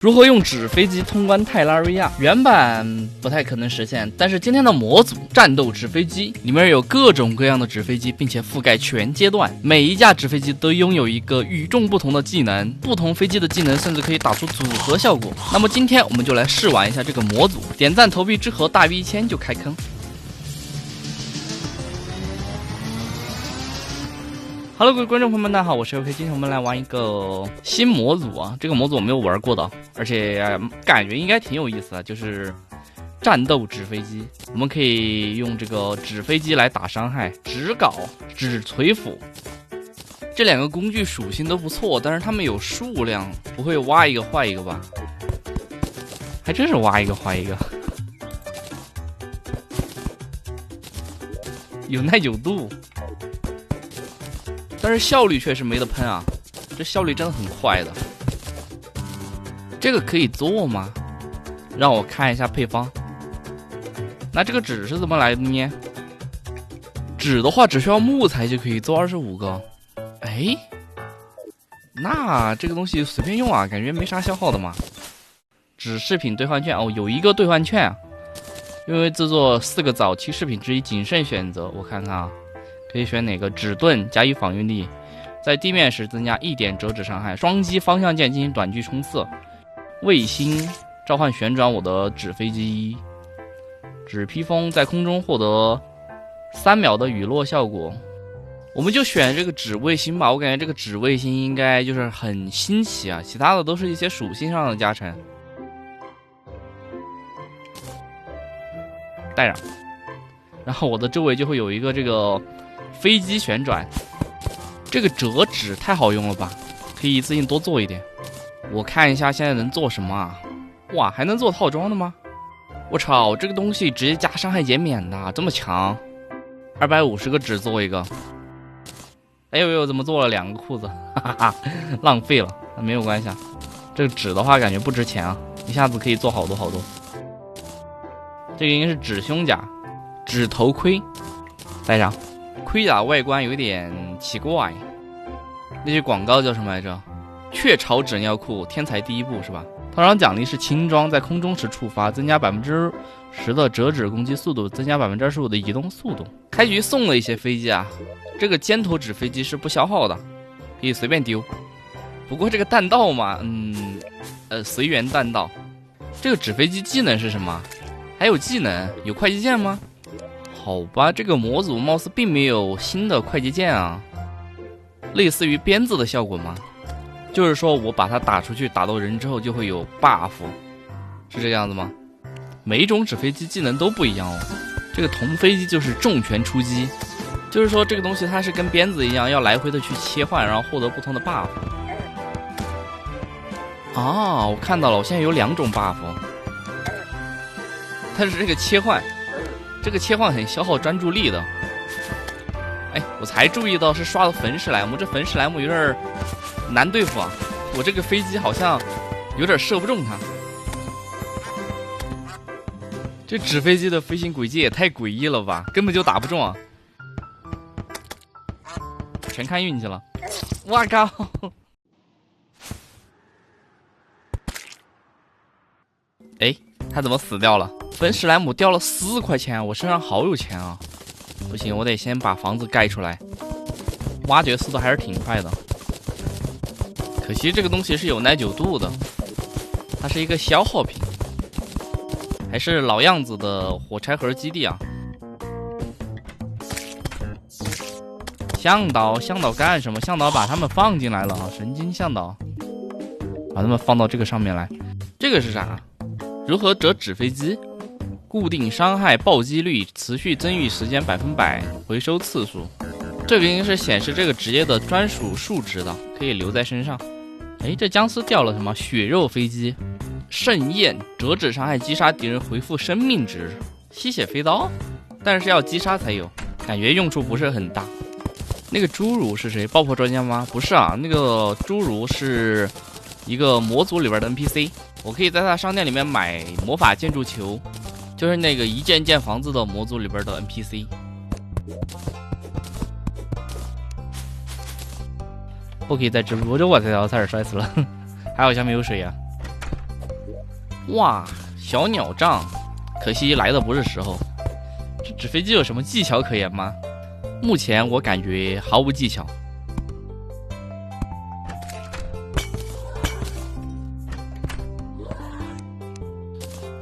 如何用纸飞机通关泰拉瑞亚？原版不太可能实现，但是今天的模组战斗纸飞机里面有各种各样的纸飞机，并且覆盖全阶段，每一架纸飞机都拥有一个与众不同的技能，不同飞机的技能甚至可以打出组合效果。那么今天我们就来试玩一下这个模组，点赞投币之后大于1000就开坑。Hello， 各位观众朋友们，大家好，我是 OK， 今天我们来玩一个新模组啊，这个模组我没有玩过的，而且感觉应该挺有意思的，就是战斗纸飞机，我们可以用这个纸飞机来打伤害，纸镐、纸锤斧，这两个工具属性都不错，但是它们有数量，不会挖一个坏一个吧？还真是挖一个坏一个，有耐久度。但是效率确实没得喷啊，这效率真的很快的。这个可以做吗？让我看一下配方。那这个纸是怎么来的呢？纸的话只需要木材就可以做25个。哎，那这个东西随便用啊，感觉没啥消耗的嘛。纸饰品兑换券哦，有一个兑换券啊。因为制作4个早期饰品之一，谨慎选择。我看看啊。可以选哪个？指盾加1防御力，在地面时增加1点折纸伤害，双击方向键进行短距冲刺，卫星召唤旋转我的纸飞机，纸披风在空中获得3秒的雨落效果。我们就选这个纸卫星吧，我感觉这个纸卫星应该就是很新奇啊，其他的都是一些属性上的加成。带上，然后我的周围就会有一个这个飞机旋转，这个折纸太好用了吧，可以一次性多做一点。我看一下现在能做什么啊？哇，还能做套装的吗？我操，这个东西直接加伤害减免的，这么强！250个纸做一个。哎呦呦，怎么做了2个裤子？哈哈哈，浪费了。那没有关系啊，这个纸的话感觉不值钱啊，一下子可以做好多好多。这个应该是纸胸甲，纸头盔，戴上。盔甲外观有点奇怪，那句广告叫什么来着？雀巢纸尿裤，天才第一步是吧？套装奖励是轻装，在空中时触发，增加10%的折纸攻击速度，增加25%的移动速度。开局送了一些飞机啊，这个尖头纸飞机是不消耗的，可以随便丢。不过这个弹道嘛，随缘弹道。这个纸飞机技能是什么？还有技能？有快捷键吗？好吧，这个模组貌似并没有新的快捷键啊，类似于鞭子的效果吗？就是说我把它打出去，打到人之后就会有 buff， 是这个样子吗？每一种纸飞机技能都不一样哦。这个铜飞机就是重拳出击，就是说这个东西它是跟鞭子一样，要来回的去切换，然后获得不同的 buff。啊，我看到了，我现在有2种 buff， 但是这个切换很消耗专注力的。哎，我才注意到是刷的焚史莱姆，这焚史莱姆有点难对付啊，我这个飞机好像有点射不中它。这纸飞机的飞行轨迹也太诡异了吧，根本就打不中啊，全看运气了。哇靠！哎，他怎么死掉了？焚史莱姆掉了4块钱，我身上好有钱啊！不行，我得先把房子盖出来。挖掘速度还是挺快的，可惜这个东西是有耐久度的，它是一个消耗品，还是老样子的火柴盒基地啊！向导干什么？向导把他们放进来了啊！神经向导，把他们放到这个上面来。这个是啥？如何折纸飞机？固定伤害暴击率，持续增益时间100%，回收次数。这个应该是显示这个职业的专属数值的，可以留在身上。哎，这僵尸掉了什么？血肉飞机，盛宴，折纸伤害击杀敌人回复生命值。吸血飞刀，但是要击杀才有，感觉用处不是很大。那个侏儒是谁？爆破专家吗？不是啊，那个侏儒是一个模组里边的 NPC， 我可以在他商店里面买魔法建筑球。就是那个一件建房子的模组里边的 NPC。不可以再直播，这我才差点摔死了。还好下面有水呀、哇，小鸟杖，可惜来的不是时候。这纸飞机有什么技巧可言吗？目前我感觉毫无技巧。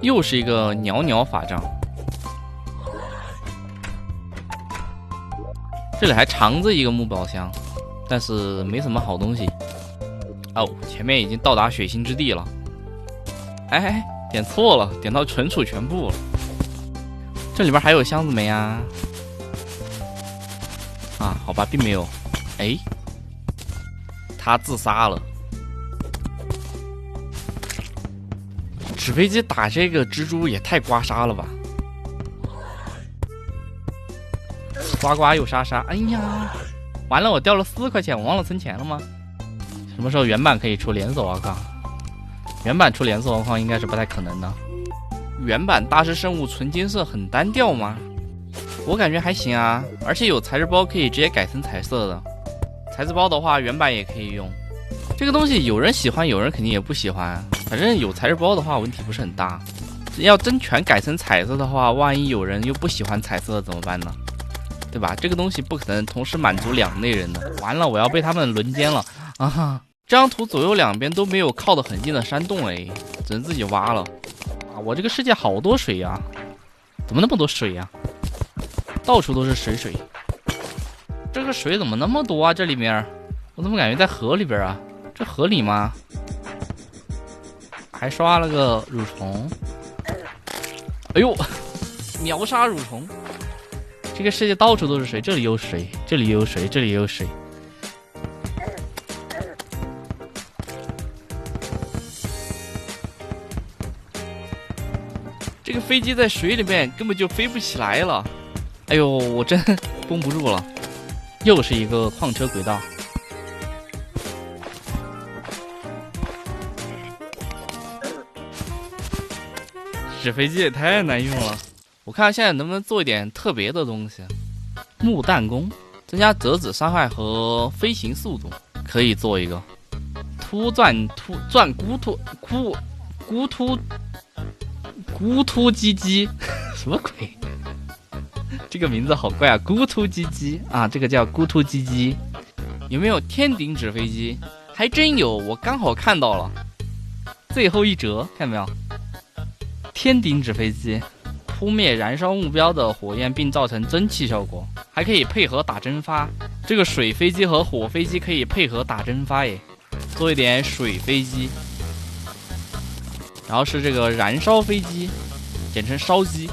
又是一个袅袅法杖，这里还藏着一个木宝箱，但是没什么好东西。哦，前面已经到达血腥之地了。哎，点错了，点到存储全部了。这里边还有箱子没啊？啊，好吧，并没有。哎，他自杀了。纸飞机打这个蜘蛛也太刮痧了吧！刮刮又杀杀，哎呀，完了，我掉了4块钱，我忘了存钱了吗？什么时候原版可以出连锁王矿？原版出连锁王矿应该是不太可能的。原版大师生物纯金色很单调吗？我感觉还行啊，而且有材质包可以直接改成彩色的。材质包的话，原版也可以用。这个东西有人喜欢，有人肯定也不喜欢。反正有材质包的话，问题不是很大。要真全改成彩色的话，万一有人又不喜欢彩色的怎么办呢？对吧？这个东西不可能同时满足2类人的。完了，我要被他们轮奸了啊！这张图左右两边都没有靠得很近的山洞，哎，只能自己挖了。啊，我这个世界好多水呀，怎么那么多水呀？到处都是水。这个水怎么那么多啊？这里面，我怎么感觉在河里边啊？这合理吗？还刷了个蠕虫，哎呦，秒杀蠕虫！这个世界到处都是水，这里有水，这里有水，这里有水。这个飞机在水里面根本就飞不起来了。哎呦，我真绷不住了。又是一个矿车轨道。纸飞机也太难用了，我看现在能不能做一点特别的东西。木弹弓增加折纸伤害和飞行速度，可以做一个。钻咕突鸡鸡，什么鬼？这个名字好怪啊！咕突鸡鸡啊，这个叫咕突鸡鸡。有没有天顶纸飞机？还真有，我刚好看到了。最后一折，看到没有？天顶纸飞机扑灭燃烧目标的火焰并造成蒸汽效果，还可以配合打蒸发。这个水飞机和火飞机可以配合打蒸发耶，做一点水飞机。然后是这个燃烧飞机，简称烧机。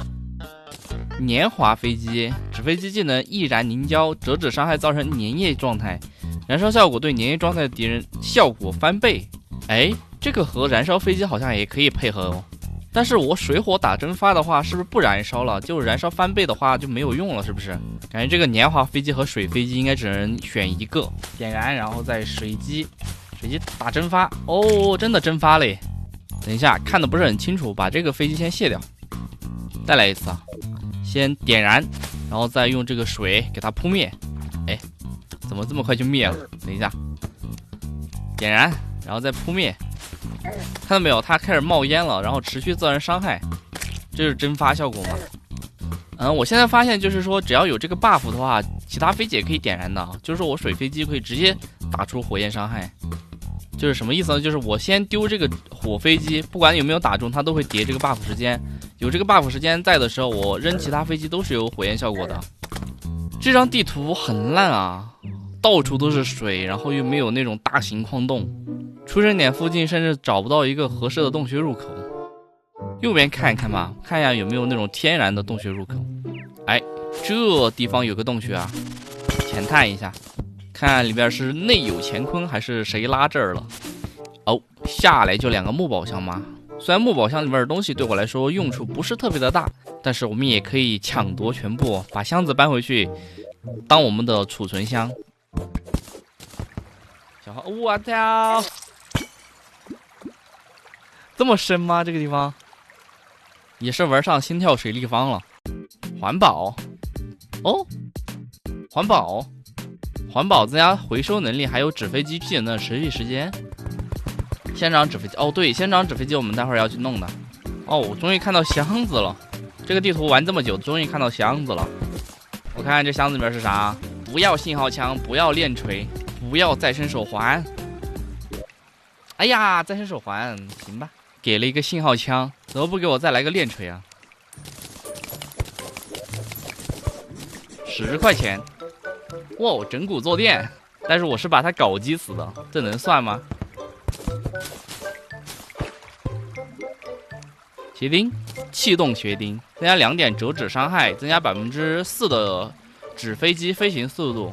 年华飞机，纸飞机技能易燃凝胶，折纸伤害造成粘液状态，燃烧效果对粘液状态的敌人效果翻倍。哎，这个和燃烧飞机好像也可以配合哦。但是我水火打蒸发的话，是不是不燃烧了？就燃烧翻倍的话就没有用了，是不是？感觉这个年华飞机和水飞机应该只能选一个，点燃，然后再水机打蒸发。哦，真的蒸发嘞！等一下，看的不是很清楚，把这个飞机先卸掉，再来一次啊！先点燃，然后再用这个水给它扑灭。哎，怎么这么快就灭了？等一下，点燃，然后再扑灭。看到没有？它开始冒烟了，然后持续自然伤害，这是蒸发效果吗？我现在发现就是说，只要有这个 buff 的话，其他飞机也可以点燃的。就是说我水飞机可以直接打出火焰伤害。就是什么意思呢？就是我先丢这个火飞机，不管有没有打中，它都会叠这个 buff 时间。有这个 buff 时间在的时候，我扔其他飞机都是有火焰效果的。这张地图很烂啊，到处都是水，然后又没有那种大型矿洞。出生点附近甚至找不到一个合适的洞穴入口。右边看一看吧，看一下有没有那种天然的洞穴入口。哎，这地方有个洞穴啊，浅探一下，看里边是内有乾坤还是谁拉这儿了。哦，下来就2个木宝箱吗？虽然木宝箱里面的东西对我来说用处不是特别的大，但是我们也可以抢夺全部，把箱子搬回去当我们的储存箱。小号，我操！这么深吗？这个地方也是玩上心跳水立方了。环保哦，环保增加回收能力，还有纸飞机技能的持续时间。先长纸飞机哦，对，先长纸飞机我们待会儿要去弄的。哦，我终于看到箱子了。这个地图玩这么久，终于看到箱子了。我看看这箱子里面是啥？不要信号枪，不要链锤，不要再生手环。哎呀，再生手环行吧，给了一个信号枪，怎么不给我再来个链锤啊？10块钱，哇，整蛊坐垫，但是我是把它搞击死的，这能算吗？鞋钉，气动鞋钉，增加2点折纸伤害，增加4%的纸飞机飞行速度。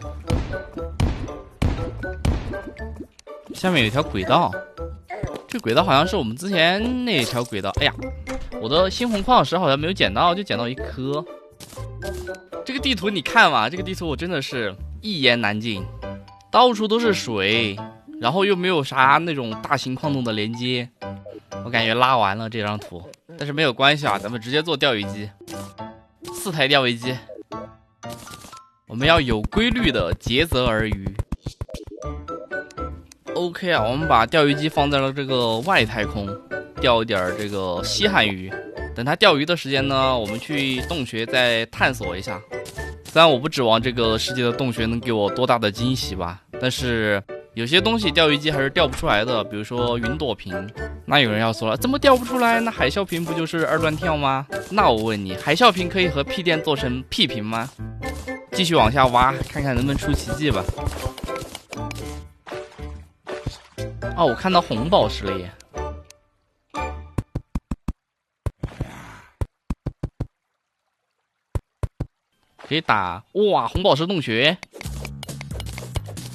下面有一条轨道，这轨道好像是我们之前那条轨道。哎呀，我的猩红矿石好像没有捡到，就捡到1颗。这个地图你看嘛，这个地图我真的是一言难尽，到处都是水，然后又没有啥那种大型矿洞的连接，我感觉拉完了这张图。但是没有关系啊，咱们直接做钓鱼机，4台钓鱼机，我们要有规律的竭泽而渔。OK 啊，我们把钓鱼机放在了这个外太空，钓一点这个稀罕鱼。等它钓鱼的时间呢，我们去洞穴再探索一下。虽然我不指望这个世界的洞穴能给我多大的惊喜吧，但是有些东西钓鱼机还是钓不出来的，比如说云朵瓶。那有人要说了，怎么钓不出来？那海啸瓶不就是2段跳吗？那我问你，海啸瓶可以和屁电做成屁瓶吗？继续往下挖，看看能不能出奇迹吧。哦，我看到红宝石了耶！可以打，哇，红宝石洞穴！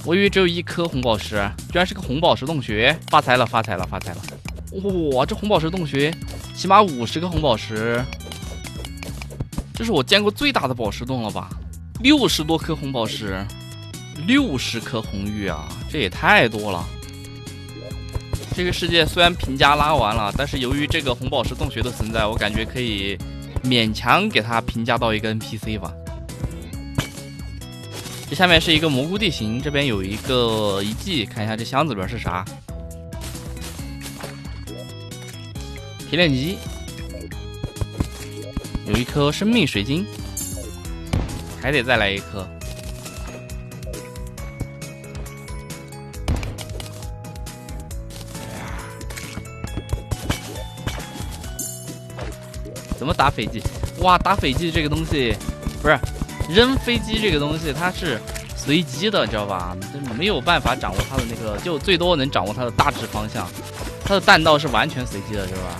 我以为只有1颗红宝石，居然是个红宝石洞穴！发财了，发财了，发财了！哇，这红宝石洞穴起码50个红宝石，这是我见过最大的宝石洞了吧？60多颗红宝石，60颗红玉啊，这也太多了！这个世界虽然评价拉完了，但是由于这个红宝石洞穴的存在，我感觉可以勉强给它评价到一个 NPC 吧。这下面是一个蘑菇地形，这边有一个遗迹，看一下这箱子里边是啥。提炼机，有1颗生命水晶，还得再来1颗。怎么打斐济？哇，打斐济这个东西，不是扔飞机这个东西，它是随机的，你知道吧？没有办法掌握它的那个，就最多能掌握它的大致方向，它的弹道是完全随机的，知道吧？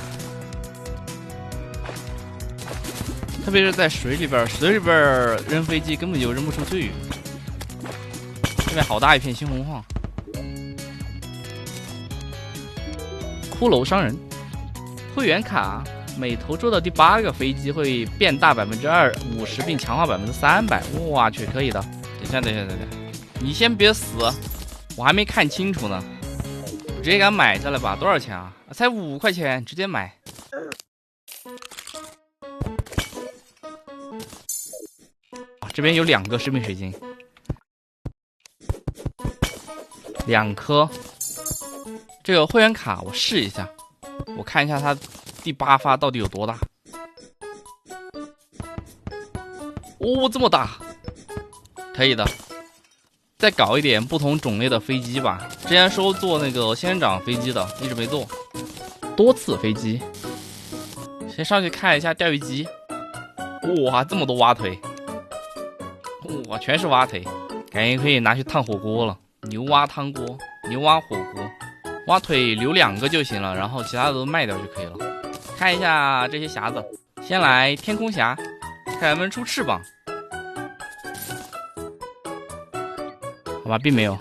特别是在水里边扔飞机根本就扔不出去。这边好大一片猩红矿，骷髅商人会员卡。每投出的第8个飞机会变大250%，并强化300%。哇去，可以的。等一下，你先别死，我还没看清楚呢。我直接给它买下来吧，多少钱啊？才5块钱，直接买。这边有2个生命水晶，2颗。这个会员卡我试一下，我看一下它第8发到底有多大。哦，这么大，可以的。再搞一点不同种类的飞机吧。之前说做那个仙人掌飞机的，一直没做。多次飞机，先上去看一下钓鱼机。哇，这么多蛙腿，哇，全是蛙腿，感觉可以拿去烫火锅了。牛蛙汤锅，牛蛙火锅，蛙腿留2个就行了，然后其他的都卖掉就可以了。看一下这些匣子，先来天空匣，看能不能出翅膀。好吧，并没有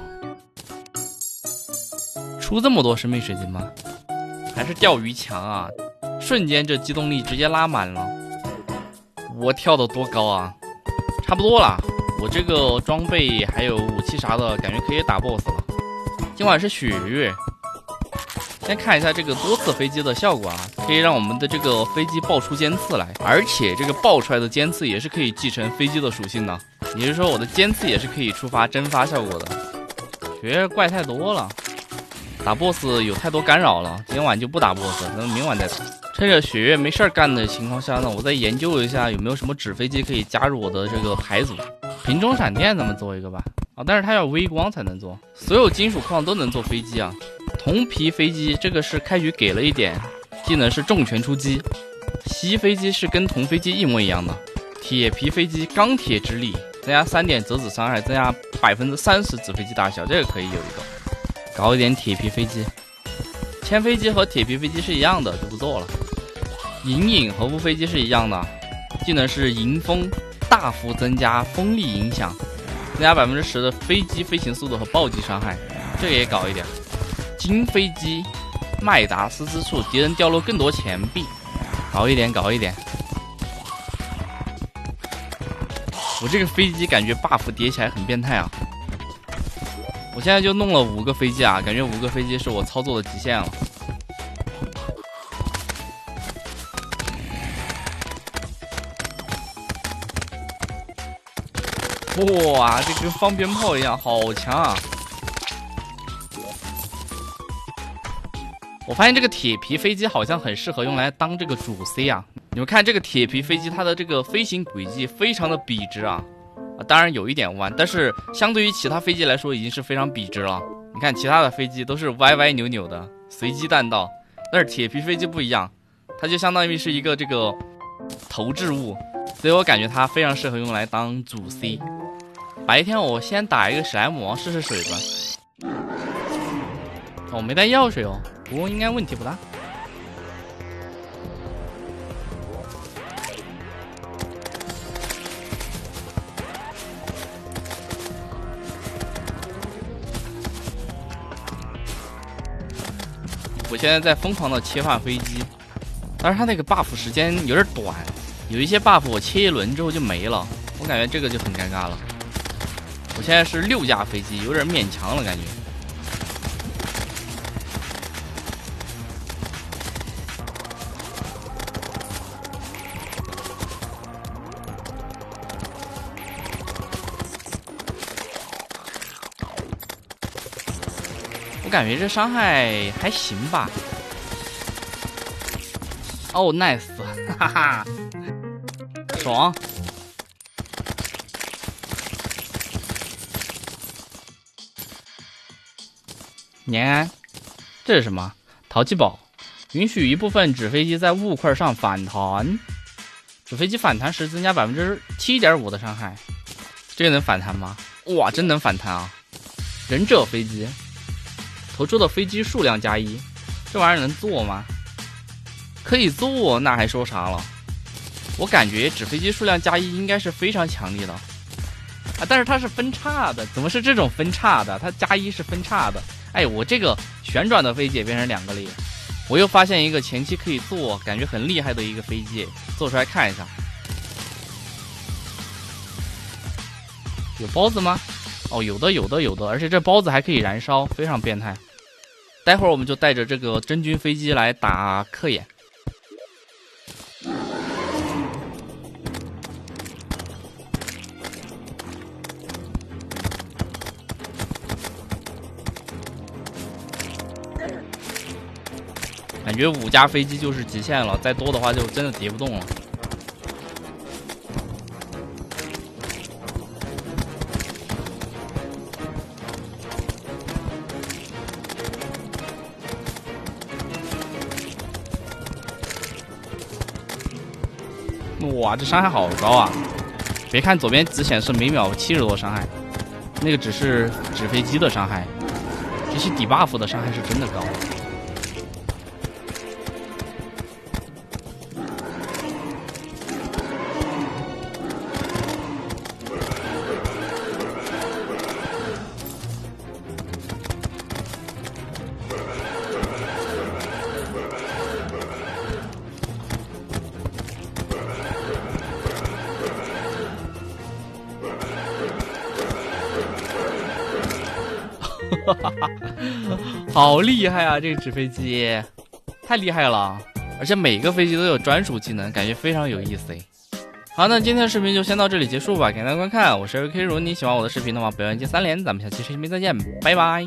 出这么多生命水晶吗？还是钓鱼强啊！瞬间这机动力直接拉满了。我跳得多高啊！差不多了，我这个装备还有武器啥的，感觉可以打 BOSS 了。今晚是血月。先看一下这个多次飞机的效果啊，可以让我们的这个飞机爆出尖刺来，而且这个爆出来的尖刺也是可以继承飞机的属性的，也就是说我的尖刺也是可以触发蒸发效果的。觉得怪太多了，打 BOSS 有太多干扰了，今晚就不打 BOSS，咱们明晚再打。趁着雪月没事儿干的情况下呢，我再研究一下有没有什么纸飞机可以加入我的这个牌组。瓶中闪电咱们做一个吧。啊，但是它要微光才能做。所有金属矿都能做飞机啊。铜皮飞机这个是开局给了一点，技能是重拳出击。锡飞机是跟铜飞机一模一样的。铁皮飞机钢铁之力，增加3点折子伤害，增加30%纸飞机大小，这个可以有一个。搞一点铁皮飞机。铅飞机和铁皮飞机是一样的，就不做了。隐隐和雾飞机是一样的，技能是迎风，大幅增加风力影响，增加10%的飞机飞行速度和暴击伤害，这个也搞一点。金飞机，麦达斯之处敌人掉落更多钱币，搞一点。我这个飞机感觉 buff 叠起来很变态啊！我现在就弄了5个飞机啊，感觉5个飞机是我操作的极限了。哇，这跟放鞭炮一样，好强啊！我发现这个铁皮飞机好像很适合用来当这个主 C 啊。你们看这个铁皮飞机，它的这个飞行轨迹非常的笔直啊，当然有一点弯，但是相对于其他飞机来说已经是非常笔直了。你看其他的飞机都是歪歪扭扭的，随机弹道，但是铁皮飞机不一样，它就相当于是一个这个投掷物，所以我感觉它非常适合用来当主 C。白天我先打一个史莱姆王试试水吧。我没带药水哦，不过应该问题不大。我现在在疯狂的切换飞机，但是它那个 buff 时间有点短，有一些 buff 我切一轮之后就没了，我感觉这个就很尴尬了。我现在是6架飞机，有点勉强了感觉。我感觉这伤害还行吧。哦 ，nice， 哈哈，爽。年安，这是什么？淘气堡，允许一部分纸飞机在雾块上反弹。纸飞机反弹时增加7.5%的伤害，这个能反弹吗？哇，真能反弹啊！忍者飞机，投出的飞机数量+1，这玩意儿能做吗？可以做，那还说啥了？我感觉纸飞机数量+1应该是非常强力的啊，但是它是分叉的，怎么是这种分叉的？它+1是分叉的。哎，我这个旋转的飞机也变成2个了耶！我又发现一个前期可以做，感觉很厉害的一个飞机，做出来看一下。有包子吗？哦，有的，而且这包子还可以燃烧，非常变态。待会儿我们就带着这个真菌飞机来打克眼。感觉5架飞机就是极限了，再多的话就真的叠不动了。哇，这伤害好高啊！别看左边只显示每秒70多伤害，那个只是纸飞机的伤害，这些底 buff 的伤害是真的高。好厉害啊！这个纸飞机太厉害了，而且每个飞机都有专属技能，感觉非常有意思。好，那今天的视频就先到这里结束吧，感谢大家观看，我是 LK。如果你喜欢我的视频的话，不要忘记3连，咱们下期视频再见，拜拜。